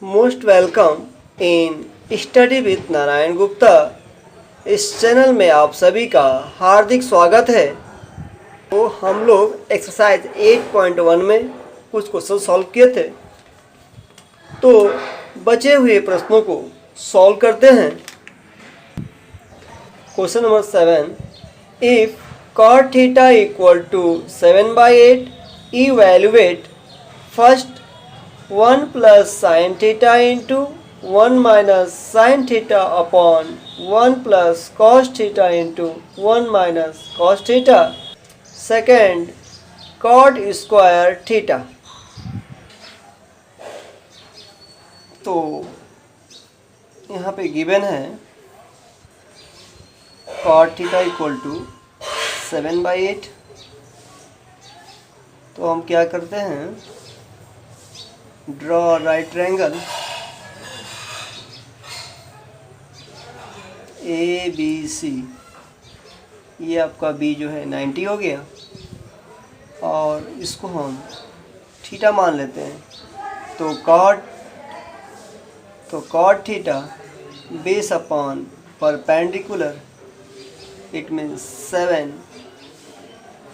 Most welcome in study with Narayan Gupta. इस channel में आप सभी का हार्दिक स्वागत है। तो हम लोग एक्सरसाइज 8.1 में कुछ क्वेश्चन सॉल्व किए थे, तो बचे हुए प्रश्नों को सॉल्व करते हैं। Question number 7, if cot theta equal to 7/8, evaluate first 1 plus sin theta into 1 minus sin theta upon 1 plus cos theta into 1 minus cos theta. Second, cot square theta. तो यहाँ पे गिवन है cot theta इक्वल टू 7/8। तो हम क्या करते हैं, draw right triangle A B C. ये आपका बी जो है 90 हो गया और इसको हम थीटा मान लेते हैं। तो cot theta base upon perpendicular, it means 7,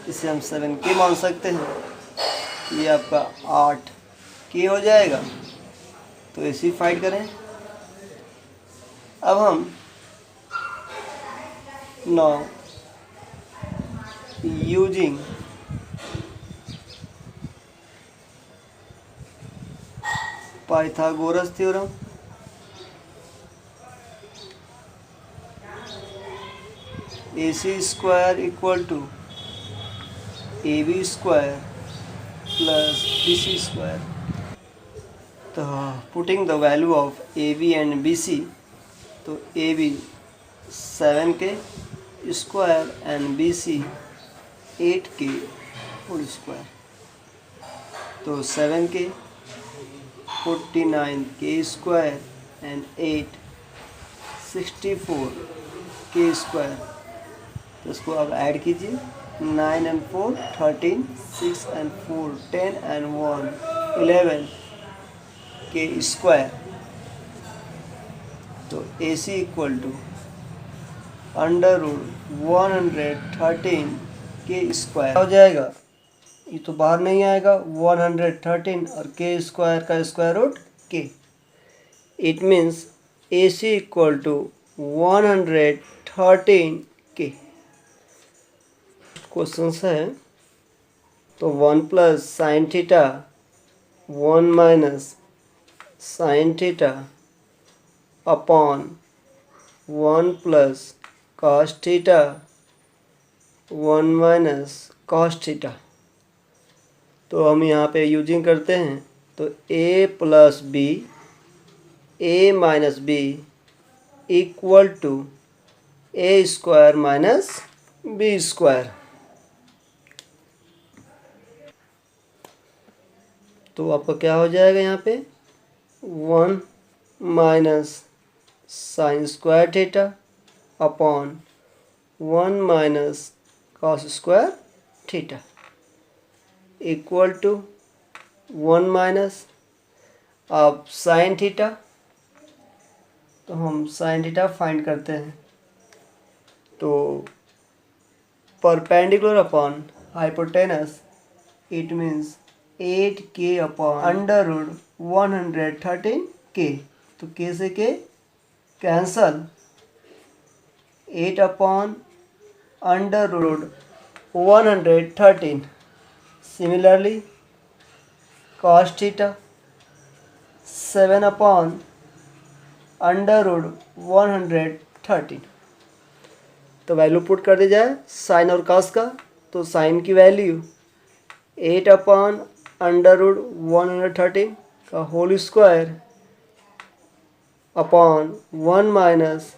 इसे हम 7 के मान सकते हैं। ये आपका 8 के हो जाएगा। तो ऐसे ही फाइंड करें। अब हम now using Pythagoras theorem, AC square equal to AB square plus BC square. तो putting the value of AB and BC, तो AB 7 के स्क्वायर एंड BC 8 के होल स्क्वायर। तो 7 के 49 के स्क्वायर एंड 8 64 के स्क्वायर। तो इसको अब ऐड कीजिए, 9 and 4 13, 6 and 4 10 and 1 11 के स्क्वायर। तो AC इक्वल टू √113 के स्क्वायर हो जाएगा। ये तो बाहर नहीं आएगा, 113 और के स्क्वायर का स्क्वायर रूट के। It means AC equal to 113 के। क्वेश्चन है, तो 1 plus sine theta 1 minus sine theta upon 1 plus cos theta 1 minus cos theta. तो हम यहाँ पे यूजिंग करते हैं। तो a plus B, a minus B equal to a square minus B square. तो आपका क्या हो जाएगा यहाँ पे, 1 minus sine square theta upon 1 minus cos square theta equal to 1 minus अब साइन थीटा। तो हम साइन थीटा फाइंड करते हैं। तो perpendicular upon hypotenuse, it means 8k upon √113k। तो k से k कैंसल, 8 upon √113। Similarly cos theta 7 upon √113। तो वैल्यू पुट कर दी जाए साइन और cos का। तो साइन की वैल्यू 8 अपॉन √113 का whole square upon 1 minus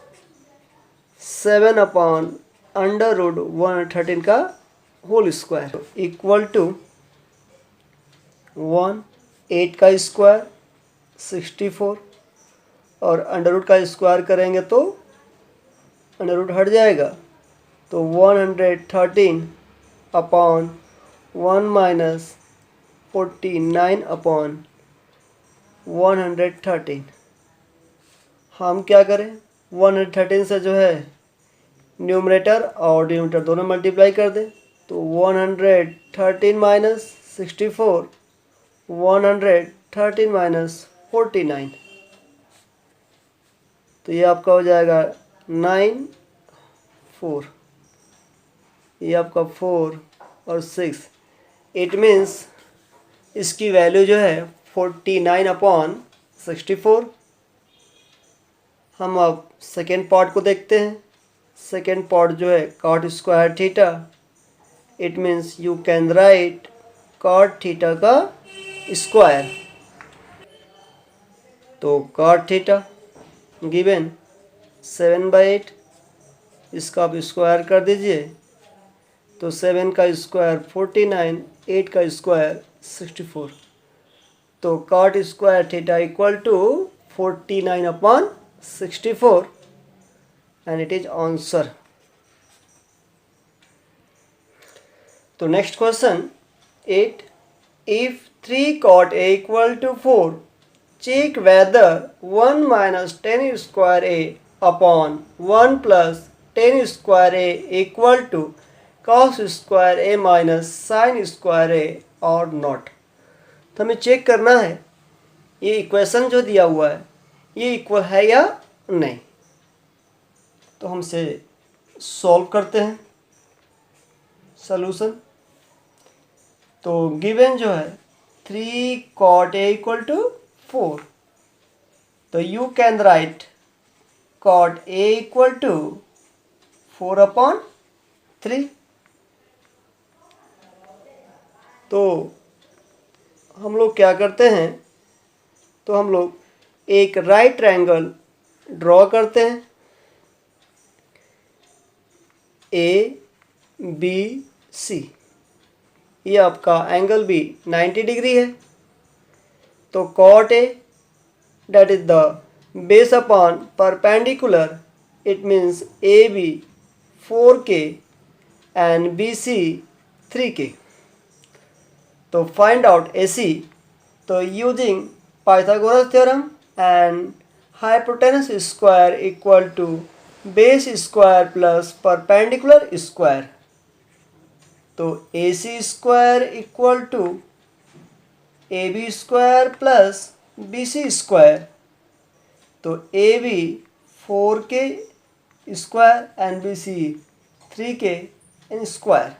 7 upon √113 का होल स्क्वायर इक्वल टू 1, 8 का स्क्वायर 64 और अंडर रूट का स्क्वायर करेंगे तो अंडर रूट हट जाएगा। तो 113 अपॉन 1 माइनस 49 अपॉन 113। हम क्या करें, 113 से जो है न्यूमरेटर और डिनोमिनेटर दोनों मल्टीप्लाई कर दें। तो 113 माइनस 64, 113 माइनस 49, तो ये आपका हो जाएगा 9 4, ये आपका 4 और 6। इट मीन्स इसकी वैल्यू जो है 49/64। हम अब सेकेंड पार्ट को देखते हैं। सेकेंड पार्ट जो है cot square theta, it means you can write cot theta का स्क्वायर। तो cot थीटा गिवन 7/8, इसका आप स्क्वायर कर दीजिए। तो 7 का स्क्वायर 49, 8 का स्क्वायर 64। तो cot square theta equal to 49/64 and it is answer. तो next question 8, if 3 cot a equal to 4, check whether 1 minus 10 square a upon 1 plus 10 square a equal to cos square a minus sin square a or not। तो हमें check करना है ये equation जो दिया हुआ है ये इक्वल है या नहीं। तो हम इसे सॉल्व करते हैं। सॉल्यूशन, तो गिवन जो है 3 cot a इक्वल टू 4, तो you can write cot a equal to 4/3। तो हम लोग क्या करते हैं, तो हम लोग एक राइट ट्रायंगल ड्रॉ करते हैं। ABC, ये आपका एंगल भी 90 डिग्री है। तो cot A that is the base upon perpendicular, it means AB 4K and BC 3K। तो फाइंड आउट AC, तो using Pythagoras theorem and hypotenuse square equal to base square plus perpendicular square. तो AC square equal to AB square plus BC square. तो AB 4K square and BC 3K in square.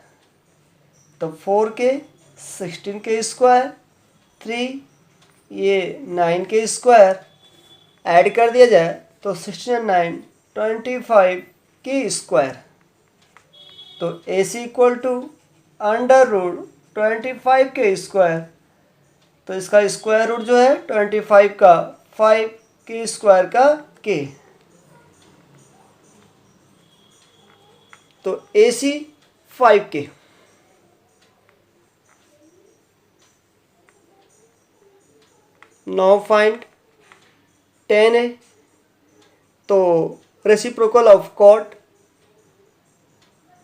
तो 4K 16K square, 3 ये 9K square add कर दिया जाए तो 16 and 9 25K square. तो AC equal to under root 25K square. तो इसका स्क्वायर रूट जो है 25 का 5K स्क्वायर का K। तो AC 5K। Now find 10A, तो रेसिप्रोकल ऑफ cot,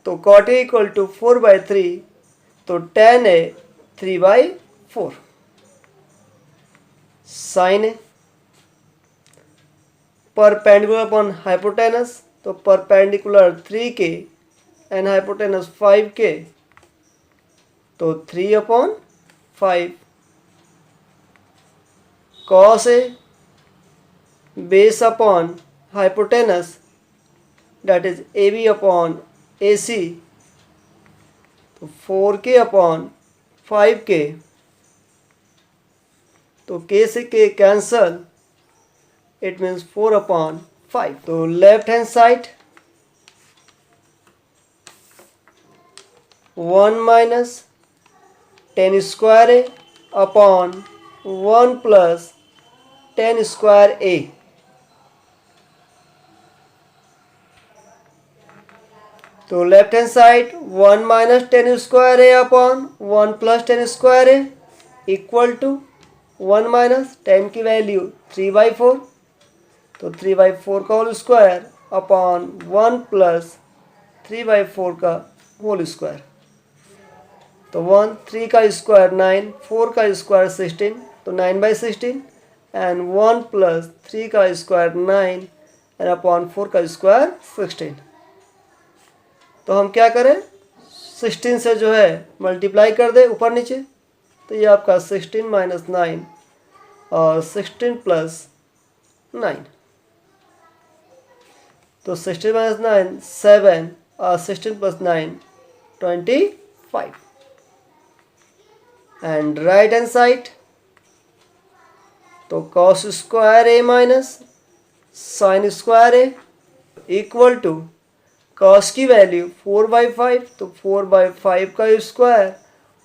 तो cot A इक्वल टू 4/3, तो tan A 3/4। sin A, perpendicular upon hypotenuse, तो perpendicular 3K and hypotenuse 5K, तो 3/5। cos A base upon hypotenuse that is AB upon AC, तो 4K upon 5K, तो K से K cancel, it means 4/5। तो left hand side 1 minus 10 square A upon 1 plus 10 square A। तो left hand side 1 minus 10 square A upon 1 plus 10 square A equal to 1 minus 10 की value 3/4, तो 3/4 का whole square upon 1 plus 3/4 का whole square. तो 1 3 का square 9, 4 का square 16, तो 9/16 and 1 plus 3 का स्क्वायर 9 एंड अपॉन 4 का स्क्वायर 16। तो हम क्या करें, 16 से जो है मल्टीप्लाई कर दे ऊपर नीचे, तो ये आपका 16 माइनस 9 और 16 प्लस 9, तो 16 माइनस 9 7 और 16 plus 9 25। And right hand side, तो cos square A minus sine square A equal to cos की वैल्यू 4/5, तो 4/5 का स्क्वायर,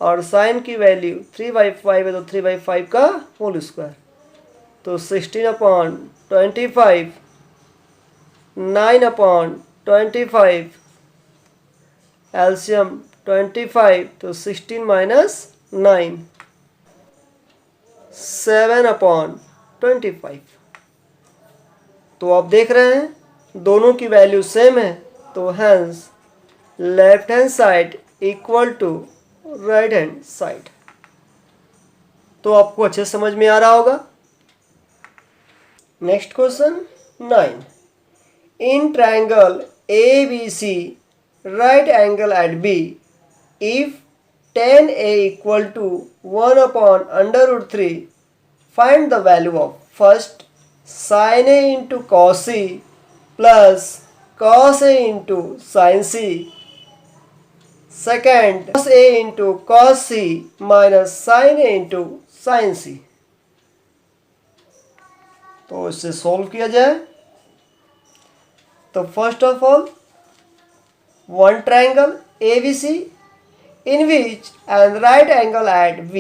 और साइन की वैल्यू 3/5 है तो 3/5 का होल स्क्वायर। तो 16/25 9/25 एल्शियम 25, तो 16 माइनस 9 7/25। तो आप देख रहे हैं दोनों की वैल्यू सेम है, तो hence left hand side equal to right hand side. तो आपको अच्छे समझ में आ रहा होगा। Next question 9, in triangle ABC right angle at B, if tan A equal to 1/√3, find the value of first sin A into cos C plus cos A into sin C, second cos A into cos C minus sin A into sin C। तो इससे solve किया जाए। तो first of all, one triangle ABC in which and right angle at B,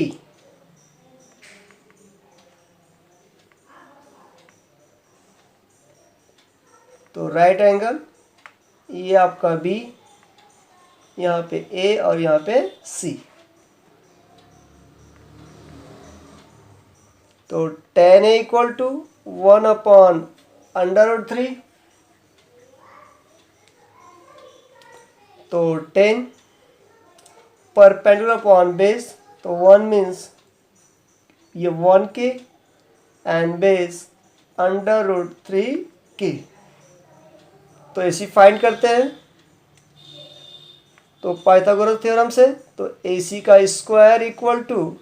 तो right angle ये आपका B, यहाँ पे A और यहाँ पे C, तो tan A इक्वल टू 1/√3, तो 10 परपेंडिकुलर अपॉन बेस, तो 1 मीन्स ये 1k एंड बेस √3k। तो ऐसी फाइंड करते हैं, तो पाइथागोरस थ्योरम से, तो AC का स्क्वायर इक्वल टू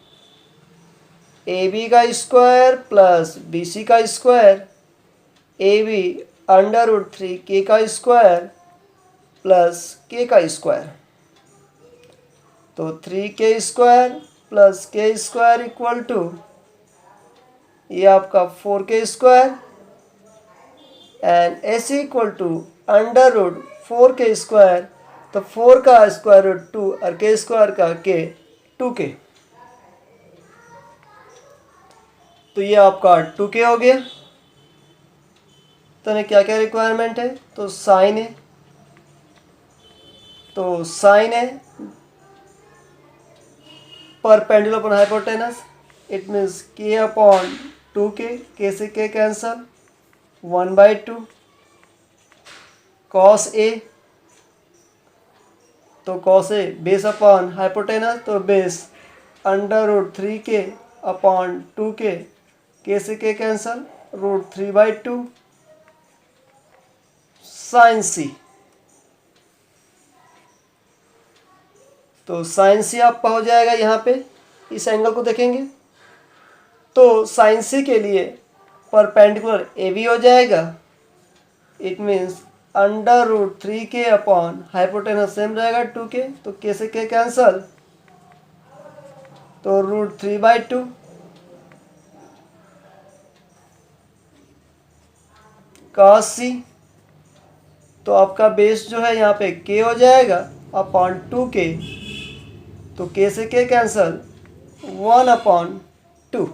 AB का स्क्वायर प्लस BC का स्क्वायर, AB √3k का स्क्वायर प्लस k का स्क्वायर, तो 3k square plus k square equal to ये आपका 4k square and AC equal to √4k square, तो 4 का स्क्वायर रूट 2 और k स्क्वायर का k 2k, तो ये आपका 2k हो गया। तो हमें क्या क्या रिक्वायरमेंट है, तो साइन है, तो साइन है perpendicular upon hypotenuse, it means k/2k, k से k कैंसल, 1/2 cos A, तो cos A base upon hypotenuse, तो बेस √3k/2k, k से k कैंसल, √3/2 sin C, तो साइन सी आपका हो जाएगा। यहाँ पे इस एंगल को देखेंगे तो साइन सी के लिए परपेंडिकुलर ए बी हो जाएगा, it means √3k upon hypotenuse same रहेगा 2k, तो k से k कैंसल, तो √3/2 cos C, तो आपका बेस जो है यहाँ पे k हो जाएगा अपॉन 2k, तो k से k कैंसल, 1/2।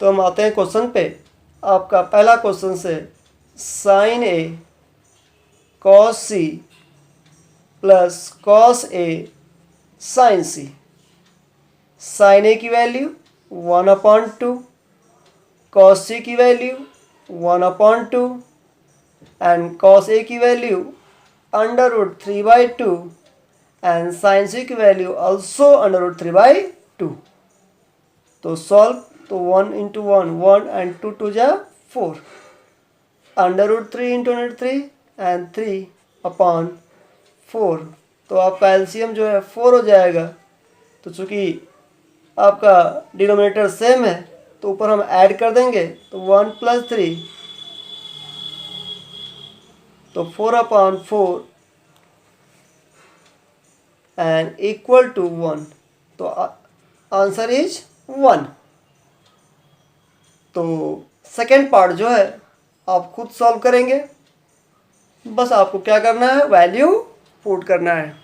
तो हम आते हैं क्वेश्चन पे। आपका पहला क्वेश्चन से sine A cos C plus cos A sin C, sine A की वैल्यू 1/2, cos C की वैल्यू 1/2 एंड cos A की वैल्यू √3/2 एंड sin C की वैल्यू also √3/2। तो सॉल्व, तो 1 इंटू 1 1 एंड 2 2 जा 4, √3 इंटू √3 एंड 3 अपॉन 4। तो आपका एलसीएम जो है 4 हो जाएगा। तो चूँकि आपका डिनोमिनेटर सेम है तो ऊपर हम ऐड कर देंगे, तो 1 + 3, तो 4 अपॉन 4 एंड इक्वल टू 1। तो आंसर इज 1। तो सेकेंड पार्ट जो है आप खुद सॉल्व करेंगे, बस आपको क्या करना है, वैल्यू पुट करना है।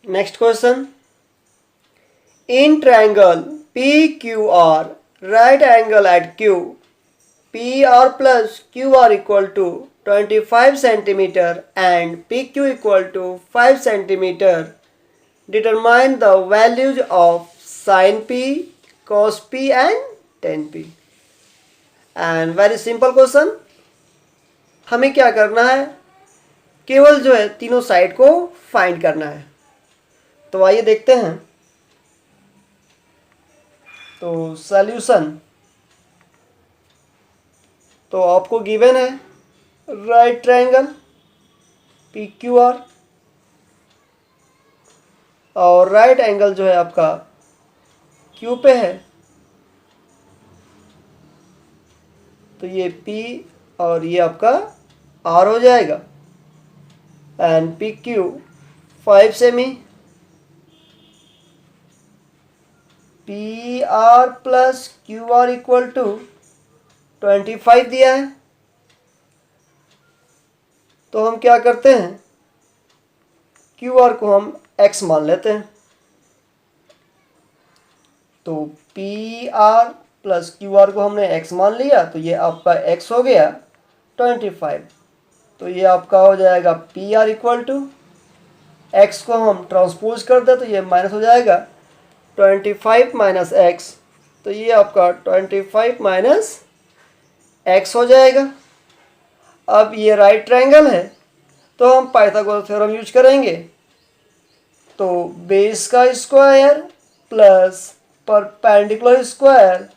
Next question, in triangle PQR, right angle at Q, PR plus QR equal to 25 centimeter and PQ equal to 5 centimeter. Determine the values of sin P, cos P and tan P. And very simple question. हमें क्या करना है, केवल जो है तीनों side को find करना है। तो आइए देखते हैं। तो सॉल्यूशन, तो आपको गिवन है राइट ट्रायंगल PQR और राइट एंगल जो है आपका Q पे है, तो ये P और ये आपका R हो जाएगा। एंड PQ 5 सेमी, PR plus QR equal to 25 दिया है। तो हम क्या करते हैं, QR को हम X मान लेते हैं। तो PR प्लस QR को हमने X मान लिया, तो ये आपका X हो गया 25। तो ये आपका हो जाएगा PR इक्वल टू X को हम ट्रांसपोज कर दें तो ये माइनस हो जाएगा 25 माइनस X। तो ये आपका 25 माइनस X हो जाएगा। अब ये राइट ट्रायंगल है तो हम पाइथागोरस थ्योरम यूज करेंगे। तो बेस का square plus perpendicular square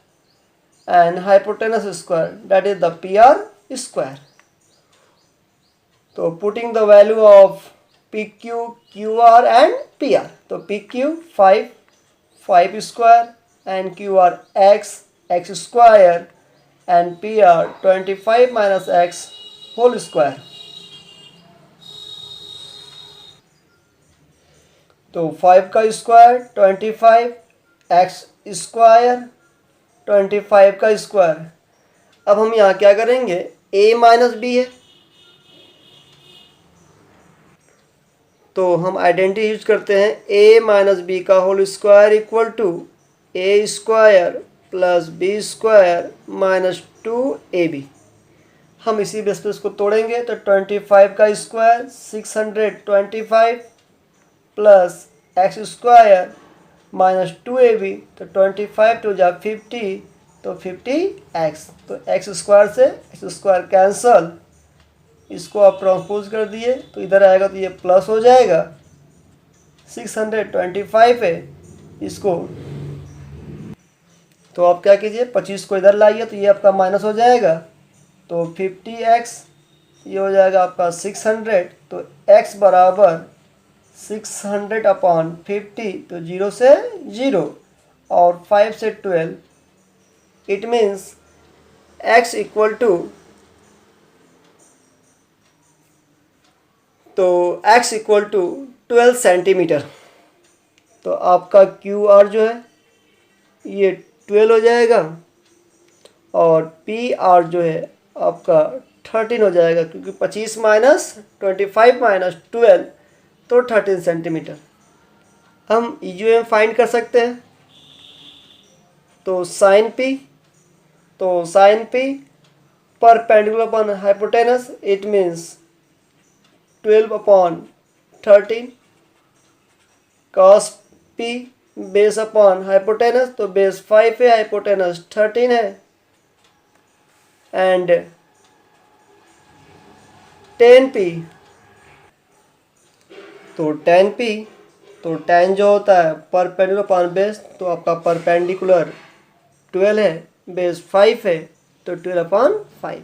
and hypotenuse square, that is the PR square. तो putting the value of PQ, QR and PR, तो PQ 5 square and QR X square and PR 25 minus X whole square. तो 5 का square 25, X square 25 का square. अब हम यहाँ क्या करेंगे, A माइनस B है तो हम आइडेंटिटी यूज करते हैं, A माइनस बी का whole square equal to A square plus B square minus 2AB। हम इसी बेस पे इसको तोड़ेंगे तो 25 का square 625 plus X square minus 2AB, तो 25 टू जा 50, तो 50X। तो X स्क्वायर से X स्क्वायर कैंसल, इसको आप ट्रांसपोज कर दिए तो इधर आएगा तो ये प्लस हो जाएगा 625 है इसको। तो आप क्या कीजिए, 25 को इधर लाइए तो ये आपका माइनस हो जाएगा, तो 50X ये हो जाएगा आपका 600। तो X बराबर 600 अपॉन 50, तो 0 से 0 और 5 से 12, it means X equal to, तो X इक्वल टू 12 सेंटीमीटर। तो आपका QR जो है ये 12 हो जाएगा और PR जो है आपका 13 हो जाएगा, क्योंकि 25 माइनस 25 माइनस 12 तो 13 सेंटीमीटर। हम EGM फाइंड कर सकते हैं। तो sine P perpendicular upon hypotenuse, it means 12 upon 13, cos P base upon hypotenuse, तो बेस 5 है, हाइपोटेनस 13 है, एंड tan P, तो tan P तो tan जो होता है परपेंडिकुलर अपॉन बेस, तो आपका परपेंडिकुलर 12 है, बेस 5 है, तो 12/5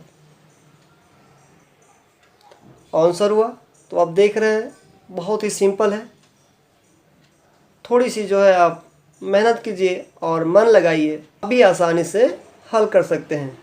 आंसर हुआ। तो आप देख रहे हैं बहुत ही सिंपल है। थोड़ी सी जो है आप मेहनत कीजिए और मन लगाइए, अभी आसानी से हल कर सकते हैं।